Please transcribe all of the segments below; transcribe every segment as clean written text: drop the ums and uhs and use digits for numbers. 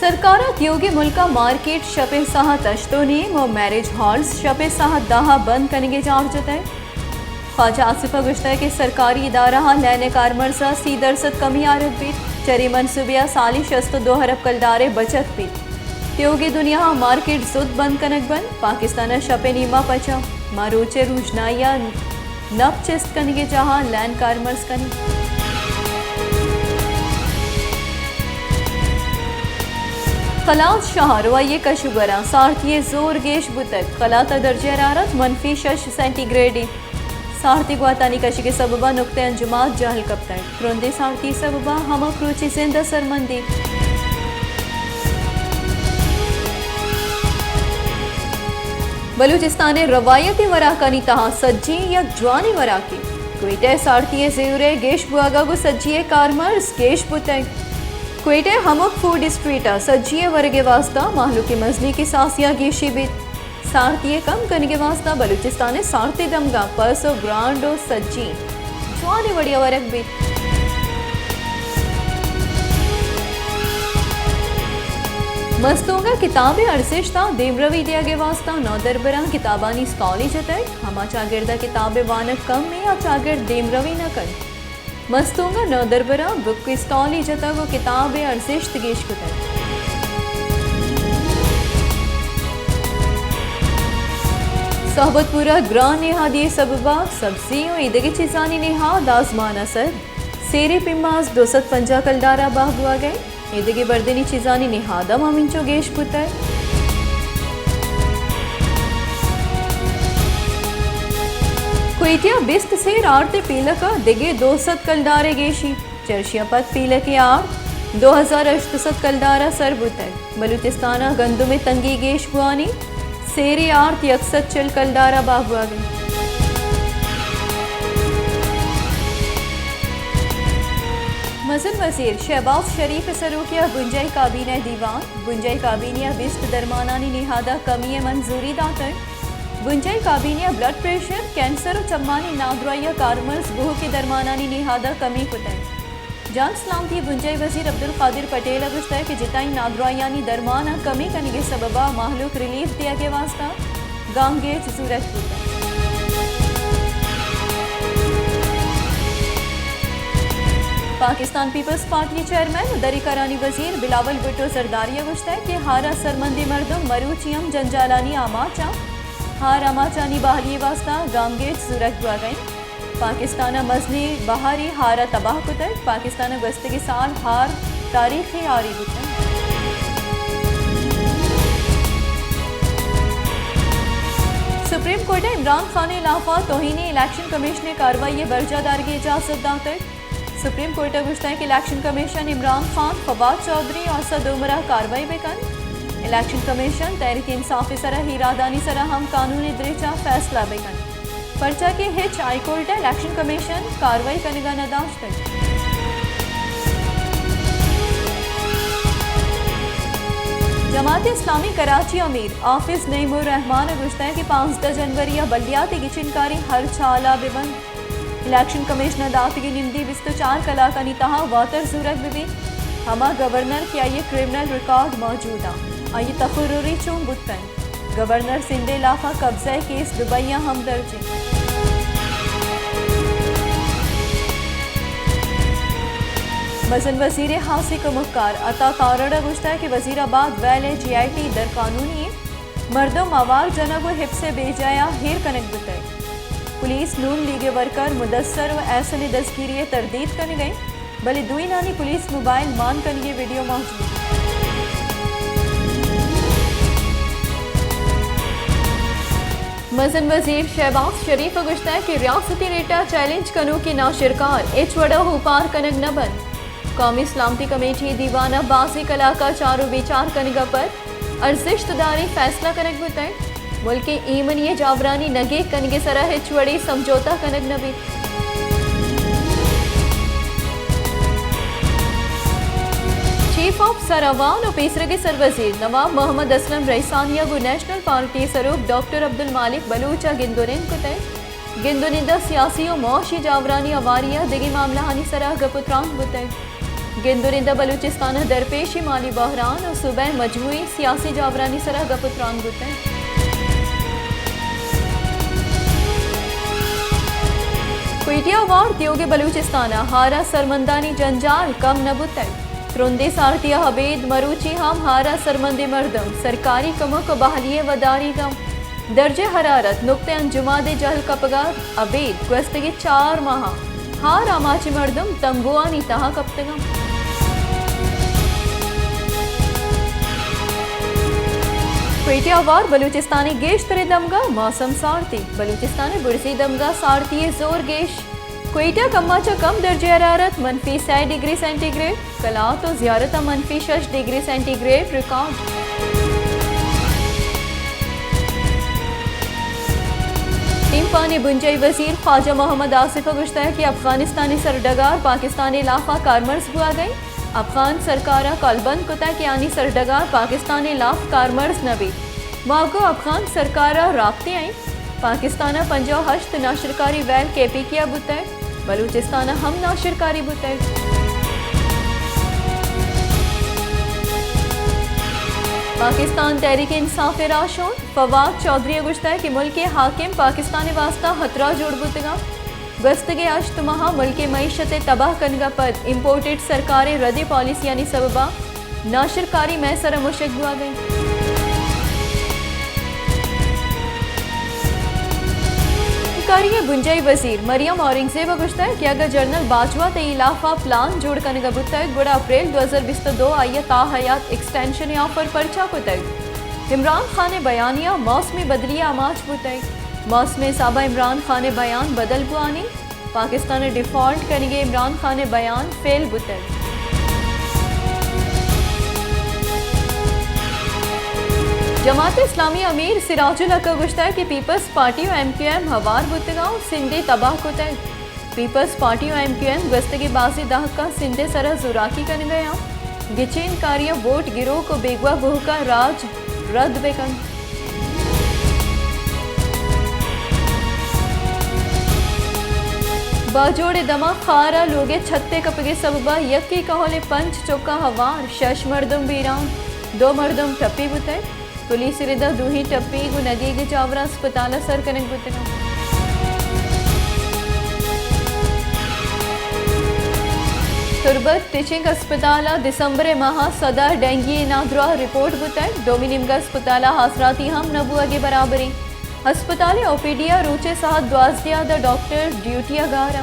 सरकारात योगी Mulka market शपे सहा तश्तोनी व marriage halls शपे सहा दाहा बंद करेंगे जार्जत है। ख्वाजा आसिफा गुश्ता के सरकारी इदारा लैने कारमरसा 30% कमी आरत बीत चरी मनसूबिया साली शस्त 2 अरब कलदारे बचत बीत योगी दुनिया मार्केट जुद बंद कनक बंद पाकिस्तान शपे नीमा पचा मारूचे रूजनाइया नब चिस्त कनेगे जहाँ लैंड कारमर्स कनी खलात शहर व ये कशुगरा सारथी जोर गेश बुतक खलात दर्जे हरारत मनफी 6 सेंटीग्रेड सारथी गुआतानी कशी के सबबा नुक्ते अंजुमात जहल कप्तान तुरंदे सारथी सबबा हम क्रूची जिंदा सरमंदी बलूचिस्तान रवायती वराकानी तहा सज्जी या जवानी वराकी क्वेटे सारथी जेवरे गेश बुआगा गो सज्जी कारमर्स गेश बुतक क्वेटे हमक फूड स्ट्रीटा सज्जिए वर्गे वास्ता माहलू की मजली की सासिया गेशी बित सारथी कम करने के वास्ता बलूचिस्तान सारथी दमगा परसो ग्रांडो सज्जी जवानी बढ़िया वर्ग बित मस्तोंगा किताबें अरसिश्ता देवरवी दिया के वास्ता नौ दरबरा किताबानी कॉलेज है हमा चागिरदा किताबें वानक कम में या चागिर देवरवी न कर मस्तोंगा नौ दरबरा बुक कॉलेज को किताबें अरसिश्त गेश को सोहबतपुरा ग्रां नेहादी सबबा सब्जियों ईदगी चीजानी नेहाद आजमान असद सेरे पिमाज 250 कलदारा बाहुआ गए ईदगी बर्दनी चीजानी नेहादा मामिंचो गेश पुतर क्वेटिया बिस्त से आरते पीलक दिगे 200 कलदारे गेशी चर्शिया पत पीलक आर 2800 कलदारा सर बुतर बलूचिस्ताना गंदु में तंगी गेश बुआनी सेरे आर्त यकसत चल कलदारा बाहुआ गई मजन वजीर शहबाज शरीफ सरूकिया गुंजाई काबीना दीवान गुंजाई काबीनिया बिस्त दरमानानी निहादा कमी मंजूरी दातर गुंजाई काबीनिया ब्लड प्रेशर कैंसर और चम्मानी नादराइया कारमर्स गुह के दरमानानी निहादा कमी कुतन जान सलामती गुंजाई वजीर अब्दुल कादिर पटेल अगुश्ता है कि जिताई नादरायानी दरमाना कमी करने के सबबा माहलूक रिलीफ दिया के वास्ता गांगेज सूरज Putin Pakistan peoples party chairman दरी करानी वजीर बिलावल भुट्टो जरदारी गुश्ता है कि हारा सरमंदी मर्दम मरूचियम जंजालानी आमाचा हार आमाचानी बहाली वास्ता गामगेज सूरज बुआ गई पाकिस्तान मजनी बहारी हारा तबाह कुतर पाकिस्तान गस्ते के साल हार तारीखी आरी बुतन सुप्रीम कोर्ट इमरान खान इलाफा तोहीनी इलेक्शन कमीशन ने कार्रवाई बर्जादार की इजाजत दातर सुप्रीम कोर्ट गुश्ता है कि इलेक्शन कमीशन इमरान खान फवाद चौधरी और सद उमरा कार्रवाई bacon election commission Tehreek Insaf सरह हीरादानी सरह हम कानूनी दरीचा फैसला बेकन पर्चा के hitch high court election commission कार्रवाई करने का नदाश तक जमात इस्लामी कराची अमीर आफिज नईमुर रहमान गुश्ता है कि 5 जनवरी या बल्दियाती की चिनकारी हर छाला बेबंद इलेक्शन कमिश्नर दातगी निम्दी 24 कलाकानी तहा वातर सूरत बिबी हमा गवर्नर की आइए क्रिमिनल रिकॉर्ड मौजूदा आइए तफरुरी चूम बुतन गवर्नर सिंधे लाफा कब्जा केस दुबैया हम दर्जे मजन वजीर हासी को मुख्तार अता तारड़ा गुश्ता है कि वजीराबाद वैले GIT दर कानूनी मर्दम आवार जनगो हिप से बेजाया हेर कनक बुतय पुलिस नून लीग वर्कर मुदस्सर व ऐसली दस्कीरी तरदीद करने गई भले दुई नानी पुलिस मोबाइल मान कर ये वीडियो मौजूद मजन वजीर शहबाज शरीफ गुश्ता है कि रियासती रेटा चैलेंज कनू की नाशिरकार एच वड़ा हो पार कनक न बंद कौमी सलामती कमेटी दीवाना बाजी कलाका चारों विचार कनगा पर अर्जिश्तदारी फैसला कनक बुतय मुल्क ईमनी जावरानी नगे कनगे सरा हिच वड़ी समझौता कनक नबी चीफ ऑफ सरावान और पेसरे के सरवजीर नवाब मोहम्मद असलम रईसानिया गो नेशनल पार्टी सरूप डॉक्टर अब्दुल मालिक बलूचा गिंदुनिन कुतय गिंदुनिंदा सियासी और मौशी जावरानी अवारिया दिगी मामला हानि सरा गपुत्रान बुतय गिंदुरिंदा बलूचिस्तान दरपेशी माली बहरान और सुबह मजमूई सियासी जावरानी सरह गपुत्रान बुते क्वेटिया वार दियोगे बलूचिस्तान हारा सरमंदानी जंजाल कम न बुते त्रुंदे सारतिया हबेद मरूची हम हारा सरमंदे मर्दम सरकारी कमों को बहालिए वदारी गम दर्जे हरारत नुक्ते अंजुमादे जल कपगार अबेद क्वस्तगे 4 माह हार आमाची मर्दम तंबुआनी तहा कप्तगम क्वेटिया वार बलूचिस्तानी गेश तरे दमगा मौसम सारती बलूचिस्तानी बुरसी दमगा सारती जोर गेश क्वेटा कम्माचा कम दर्जे हरारत -6 डिग्री सेंटीग्रेड कला तो ज़्यारता -6 डिग्री सेंटीग्रेड रिकॉर्ड टीम बुंजई वजीर ख्वाजा मोहम्मद आसिफ गुश्ता है कि अफगानिस्तानी सरडगार पाकिस्तानी लाफा कारमर्स हुआ गई अफगान सरकार कलबंद कुता कि यानी सरडगार पाकिस्तानी लाफ कारमर्स नबी मागो अफगान सरकार राब्ते आई पाकिस्तान पंजो हश्त नाशरकारी वैल केपी किया बुतै बलूचिस्तान हम नाशरकारी बुतै पाकिस्तान तहरीक इंसाफ राशोन फवाद चौधरी गुश्ता है कि मुल्क के हाकिम पाकिस्तानी वास्ता हतरा जोड़ बुतगा गस्तगे अश्तमाहा मुल्क के मीशत तबाह कनगा पद इम्पोर्टेड सरकारी रद्दी पॉलिसी यानी सबबा नाशरकारी मैसर मुशक हुआ गई बुंजई वजीर मरियम औरंगजेब गुश्ता है कि अगर जनरल बाजवा इलाफा प्लान जोड़ कनगा बुतग गुड़ा अप्रैल 2022 आइया ताहयात एक्सटेंशन ऑफर परचा कुतग इमरान खान बयानिया मौसमी बदलिया अमाज बुतग मौसम साबा इमरान खान बयान बदल बुआनी पाकिस्तान डिफॉल्ट करेंगे इमरान खान बयान फेल बुतग जमात इस्लामी अमीर सिराजुल हक गुश्ता है कि पीपल्स पार्टी और MQM हवार बुतगांव सिंधे तबाह कुतग पीपल्स पार्टी और MQM गस्तगी बाजी दहका सिंधे सरह जुराकी कर गया गिचेन कार्य वोट गिरोह को बेगवा बुह का राज रद्द बेकन बाजोड़े दमा खारा लोगे छत्ते कपगे सबबा यक्की कहोले पंच चौका हवार शश मर्दम बीरान 2 मर्दम टप्पी बुते पुलिस रिदा दूही टप्पी गु नदी के चावरा अस्पताल सर कनक बुतगा तुरबत टीचिंग अस्पताल दिसंबर माह सदा डेंगी नादरा रिपोर्ट बुतग डोमिनिमगा अस्पताल हासराती हम नबुआ के बराबरी अस्पताल ओपीडिया रूचे साथ द्वाजदिया द डॉक्टर ड्यूटिया गारा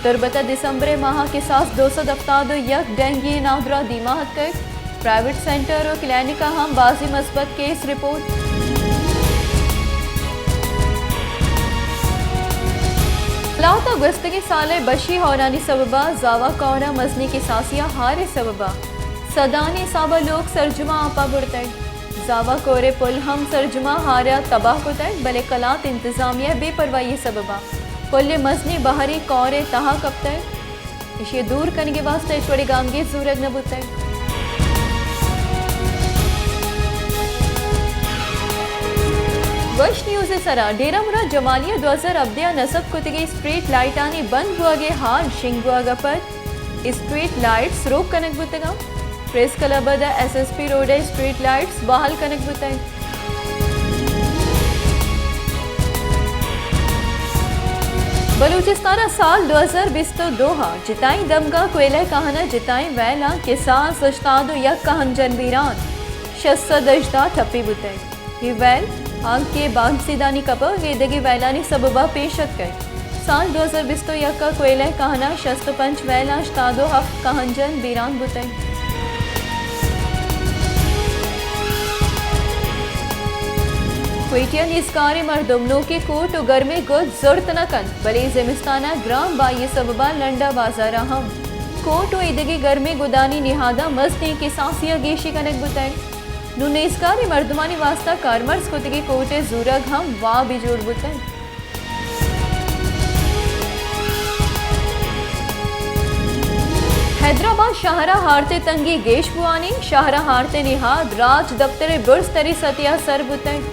तुरबत दिसंबर माह के साथ 200 दफ्तार यक डेंगी नादरा दीमाहत कर प्राइवेट सेंटर और क्लिनिक हम बाजी मस्बत केस रिपोर्ट लाता अगस्त के साले बशी हौरानी सबबा जावा कौरा मजनी की सासिया हारे सबबा सदानी साबा लोग सरजुमा आपा बुड़ते जावा कोरे पुल हम सरजुमा हारा तबाह कुतै भले कलात इंतजामिया बेपरवाही सबबा पुल मजनी बहरी कौरे तहा कपते इसे दूर करने के वास्ते छोड़े गांगे जूरग न बुतै वश न्यूज़ सरा डेरा मुरा जमालिया 2000 अब्दिया नसब कुतगे स्ट्रीट लाइट आने बंद हुआ गे हार शिंग हुआ पर स्ट्रीट लाइट्स रोक कनक बुतगा प्रेस क्लब द SSP रोड स्ट्रीट लाइट्स बहाल कनक बुतग बलूचिस्तान साल 2022 जिताई दमगा कोयला कहना जिताई वैला किसान सस्ताद यक कहन जनबीरान शस्सा दजदा ठप्पी बुतग ये वैल आग के बाग सीदानी कपा वेदगी वैलानी सबबा पेशत कर साल 2022 यक्का कोयला कहना शस्त पंच वैला तादो हफ्त कहंजन बीरान बुतई क्वेटियन इसकारी मर्दमनों के कोट और गर्मे गुद जुर्त न कन बले जिमिस्ताना ग्राम बाई सबबा लंडा बाजारा हम कोट और इदगी गर्मे गुदानी निहादा मस्ती के सासिया गेशी कनक बुतई नुनेस्कारी मर्दमानी वास्ता कारमर्स कुतगे कोटे जूरग हम वाह बिजोड़ बुतन हैदराबाद शाहरा हारते तंगी गेश बुआनी शाहरा हारते निहाद राज दफ्तर बुर्ज तरी सतिया सर बुतन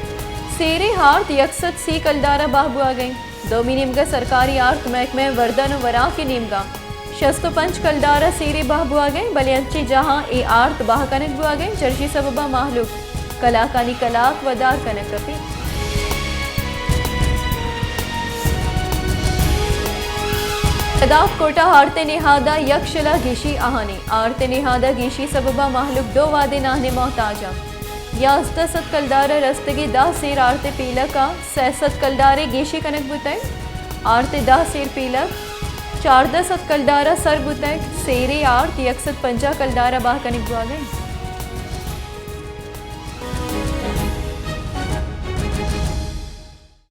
सेरे हार्त यकसत सी कलदारा बाह बुआ गई 2 निमगा सरकारी आर्थ महकमे वर्दन वरा के निमगा शस्तो पंच कलदारा सीरे बाह बुआ गए बलियंची जहां ए आर्त बाह कनक बुआ गए चर्ची सबबा माहलूक कलाकानी कलाक वदार कनक रफी कोटा आरते निहादा यक्षला गिशी आहानी आरते निहादा गिशी सबबा माहलूक दो वादे नाहने मोहताजा यास्ता सत कलदारा रस्तगी दा सेर आरते पीलका सत कलदारे गेशी कनक बुतै आरते दा सेर पीलक 14 सत कलदारा सर बुतै सेरे आर्त 150 कलदारा बाह कनक बुआ गए।